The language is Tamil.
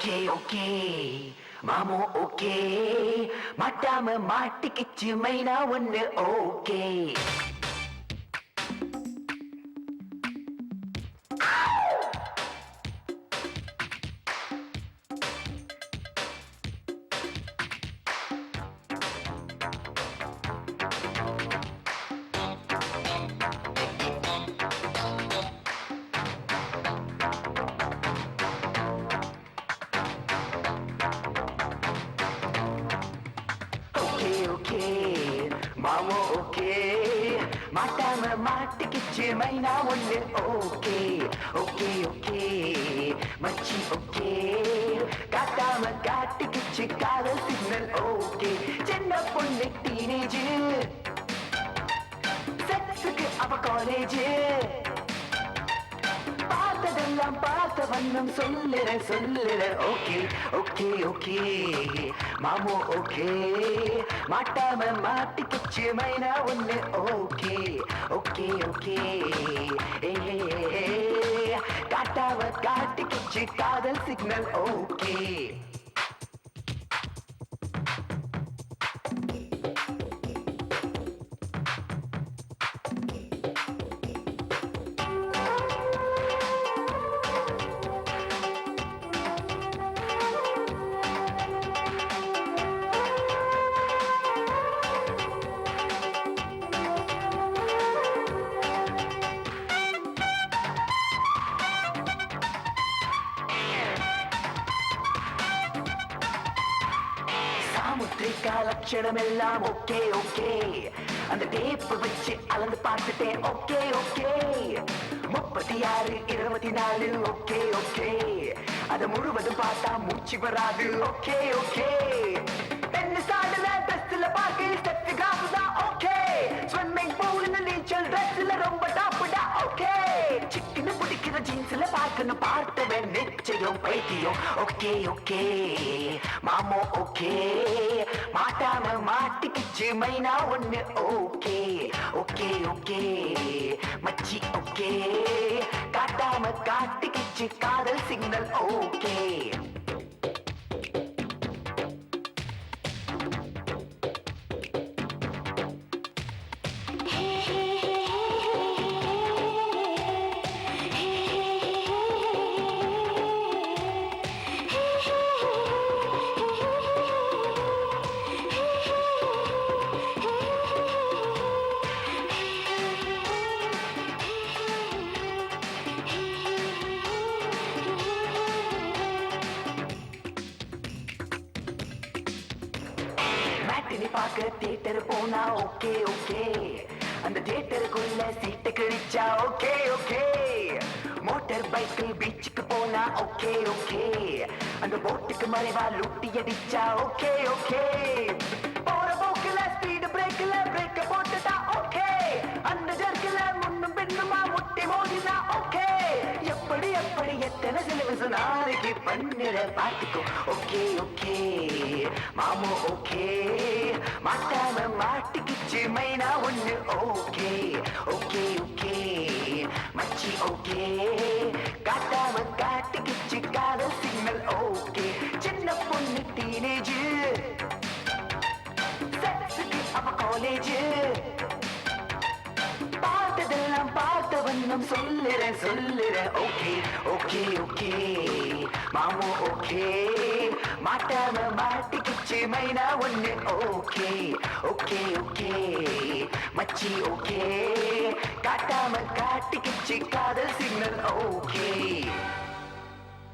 ஓகே ஓகே மாமோ ஓகே மாட்டாம மாட்டிக்கிச்சு மைனா ஒண்ணு ஓகே ஓகே மாமோ ஓகே மாட்டாம மாட்டிக்கிச்சு மைனா ஒண்ணு ஓகே ஓகே ஓகே மச்சி ஓகே காட்டாம காட்டிக்கிச்சு காதல் சிக்னல் ஓகே சின்ன பொண்ணு டீனேஜ் செக்ஸுக்கு அவ காலேஜ் பார்த்ததெல்லாம் பார்த்த வண்ணம் சொல்லுற ஓகே ஓகே ஓகே மாமோ ஓகே மாட்டாம மாட்டிக்கிச்சு மைனா ஒண்ணு ஓகே ஓகே ஓகே காட்டாம காட்டிக்கிச்சு காதல் சிக்னல் ஓகே முத்திரிக்கா லட்சணம் எல்லாம் ஓகே ஓகே அந்த டேப் வச்சு அளந்து பார்த்துட்டேன் ஓகே ஓகே 36 24 ஓகே ஓகே அத முழுவதும் பார்த்தா மூச்சு வராது ஓகே ஓகே பெண்ணு சாடுல ட்ரெஸ்ல பார்க்க ஸ்டெப் காப்புதான் ஓகே ஸ்விம்மிங் பூல்ல நீச்சல் ட்ரெஸ்ல ரொம்ப டாப்புடா ஓகே சிக்கன பிடிக்கிற ஜீன்ஸ்ல பார்க்கணும் பார்த்தவன் நிச்சயம் பைத்தியம் ஓகே ஓகே மாமோ ஓகே மாட்டாம மாட்டிக்கிச்சு மைனா ஒண்ணு ஓகே ஓகே ஓகே மச்சி ஓகே காட்டாம காட்டிக்கிச்சு காதல் சிக்னல் ஓகே மேட்டினி பார்க்க தியேட்டர் போனா ஓகே ஓகே அந்த தியேட்டருக்குள்ள சீட்டு கிழிச்சா ஓகே ஓகே மோட்டார் பைக்கில் பீச்சுக்கு போனா ஓகே ஓகே அந்த போட்டுக்கு மறைவா லூட்டி அடிச்சா ஓகே ஓகே போற போக்குல ஸ்பீடு பிரேக்ல பிரேக்க போட்டுட்டா ஓகே அந்த ஜர்க்கில முன்னும் பின்னுமா முட்டி மோதினா ஓகே எப்படி எப்படி எத்தனை சிலபஸ் நாளைக்கு பண்ணுற பார்த்துக்கோ ஓகே ஓகே மாமோ ஓகே மாட்டாம மாட்டிக்கிச்சு மைனா ஒண்ணு ஓகே ஓகே ஓகே மச்சி ஓகே காட்டாம காட்டிக்கிச்சு காதல் சிக்னல் ஓகே சின்ன பொண்ணு டீனேஜ் செக்ஸுக்கு அவ காலேஜ் பார்த்ததெல்லாம் பார்த்த வண்ணம் சொல்லுற ஓகே ஓகே ஓகே மாமோ ஓகே மாட்டாம மாட்டிக்கிச்சு மைனா ஒண்ணு ஓகே ஓகே ஓகே மச்சி ஓகே காட்டாம காட்டிக்கிச்சு காதல் சிக்னல் ஓகே